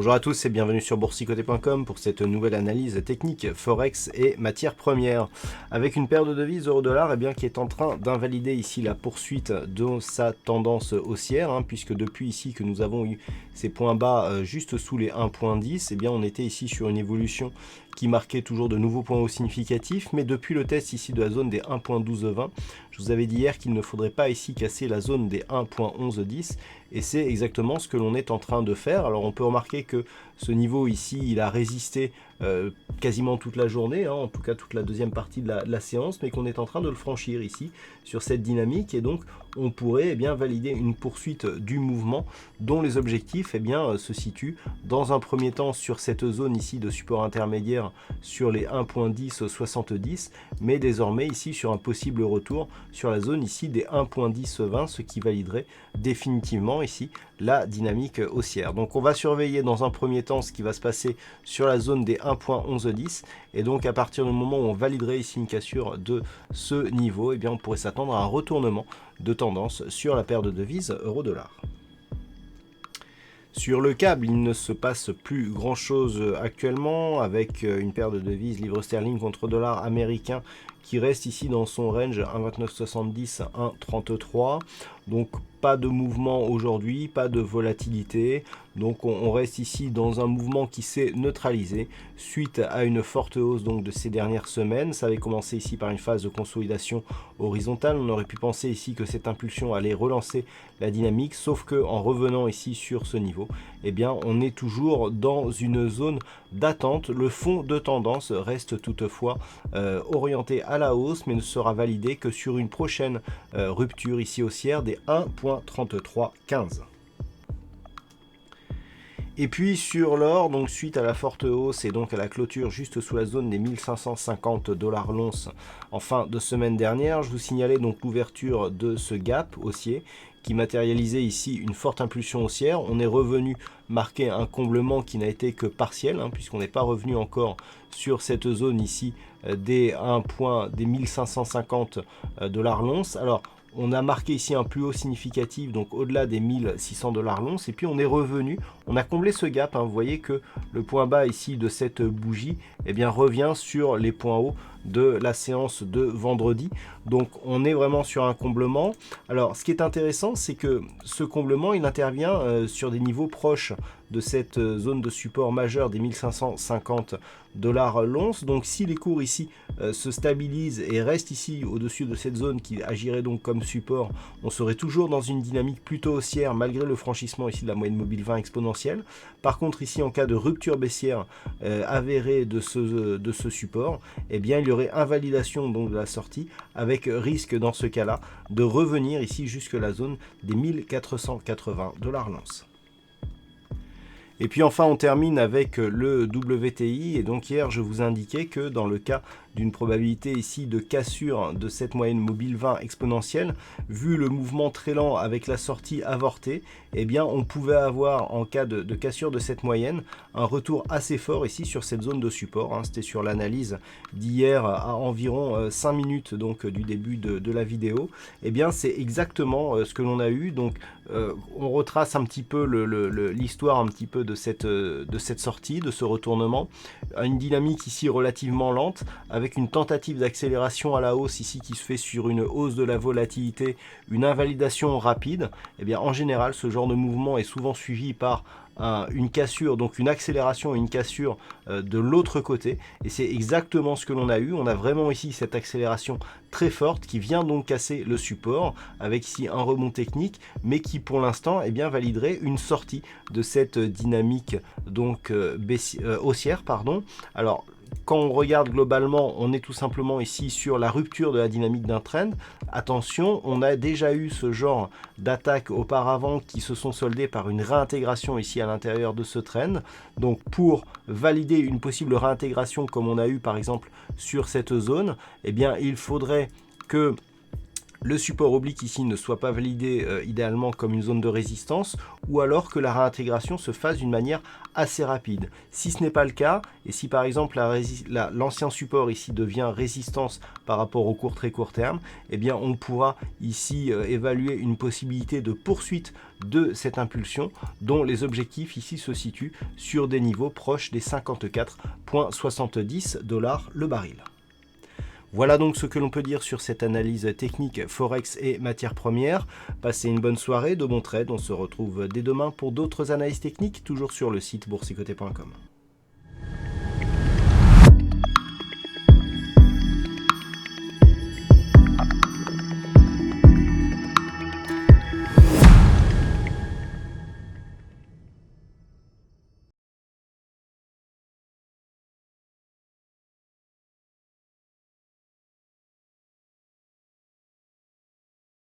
Bonjour à tous et bienvenue sur boursicoté.com pour cette nouvelle analyse technique Forex et matières premières. Avec une paire de devises euro-dollar qui est en train d'invalider ici la poursuite de sa tendance haussière, puisque depuis ici que nous avons eu ces points bas juste sous les 1.10, on était ici sur une évolution qui marquait toujours de nouveaux points hauts significatifs, mais depuis le test ici de la zone des 1.1220, je vous avais dit hier qu'il ne faudrait pas ici casser la zone des 1.1110, et c'est exactement ce que l'on est en train de faire. Alors on peut remarquer que ce niveau ici, il a résisté quasiment toute la journée, en tout cas toute la deuxième partie de la séance, mais qu'on est en train de le franchir ici sur cette dynamique, et donc on pourrait valider une poursuite du mouvement dont les objectifs se situent dans un premier temps sur cette zone ici de support intermédiaire sur les 1.1070, mais désormais ici sur un possible retour sur la zone ici des 1.1020, ce qui validerait définitivement ici la dynamique haussière. Donc on va surveiller dans un premier temps ce qui va se passer sur la zone des 1.1110, et donc à partir du moment où on validerait ici une cassure de ce niveau, on pourrait s'attendre à un retournement de tendance sur la paire de devises euro-dollar. Sur le câble, il ne se passe plus grand chose actuellement, avec une paire de devises livre sterling contre dollar américain qui reste ici dans son range 1,2970, 1,33. Donc pas de mouvement aujourd'hui, pas de volatilité. Donc on reste ici dans un mouvement qui s'est neutralisé suite à une forte hausse donc de ces dernières semaines. Ça avait commencé ici par une phase de consolidation horizontale. On aurait pu penser ici que cette impulsion allait relancer la dynamique, sauf que en revenant ici sur ce niveau, on est toujours dans une zone d'attente. Le fond de tendance reste toutefois orienté à la hausse, mais ne sera validé que sur une prochaine rupture ici haussière des 1.3315. Et puis sur l'or, donc suite à la forte hausse et donc à la clôture juste sous la zone des 1550 $ l'once en fin de semaine dernière, je vous signalais donc l'ouverture de ce gap haussier qui matérialisait ici une forte impulsion haussière. On est revenu marquer un comblement qui n'a été que partiel, puisqu'on n'est pas revenu encore sur cette zone ici des 1550 $ l'once. Alors on a marqué ici un plus haut significatif, donc au-delà des 1600 $ l'once, et puis on est revenu, on a comblé ce gap, vous voyez que le point bas ici de cette bougie revient sur les points hauts de la séance de vendredi. Donc on est vraiment sur un comblement. Alors ce qui est intéressant, c'est que ce comblement il intervient sur des niveaux proches de cette zone de support majeure des 1550 $ l'once. Donc si les cours ici se stabilisent et restent ici au-dessus de cette zone qui agirait donc comme support, on serait toujours dans une dynamique plutôt haussière malgré le franchissement ici de la moyenne mobile 20 exponentielle. Par contre ici en cas de rupture baissière avérée de ce support, il y aurait invalidation donc de la sortie, avec risque dans ce cas-là de revenir ici jusque la zone des 1480 $ l'once. Et puis enfin on termine avec le WTI, et donc hier je vous indiquais que dans le cas d'une probabilité ici de cassure de cette moyenne mobile 20 exponentielle, vu le mouvement très lent avec la sortie avortée, on pouvait avoir en cas de cassure de cette moyenne un retour assez fort ici sur cette zone de support. C'était sur l'analyse d'hier à environ 5 minutes donc du début de la vidéo. C'est exactement ce que l'on a eu. Donc on retrace un petit peu l'histoire un petit peu de cette sortie, de ce retournement. Une dynamique ici relativement lente, avec une tentative d'accélération à la hausse ici qui se fait sur une hausse de la volatilité, une invalidation rapide. En général, ce genre de mouvement est souvent suivi par une cassure, donc une accélération et une cassure de l'autre côté, et c'est exactement ce que l'on a eu. On a vraiment ici cette accélération très forte qui vient donc casser le support, avec ici un rebond technique, mais qui pour l'instant validerait une sortie de cette dynamique donc haussière, Alors quand on regarde globalement, on est tout simplement ici sur la rupture de la dynamique d'un trend. Attention, on a déjà eu ce genre d'attaques auparavant qui se sont soldées par une réintégration ici à l'intérieur de ce trend. Donc pour valider une possible réintégration comme on a eu par exemple sur cette zone, il faudrait que le support oblique ici ne soit pas validé idéalement comme une zone de résistance, ou alors que la réintégration se fasse d'une manière assez rapide. Si ce n'est pas le cas, et si par exemple l'ancien support ici devient résistance par rapport au très court terme, eh bien on pourra ici évaluer une possibilité de poursuite de cette impulsion, dont les objectifs ici se situent sur des niveaux proches des 54,70 $ le baril. Voilà donc ce que l'on peut dire sur cette analyse technique Forex et matières premières. Passez une bonne soirée, de bons trades. On se retrouve dès demain pour d'autres analyses techniques, toujours sur le site boursicoté.com.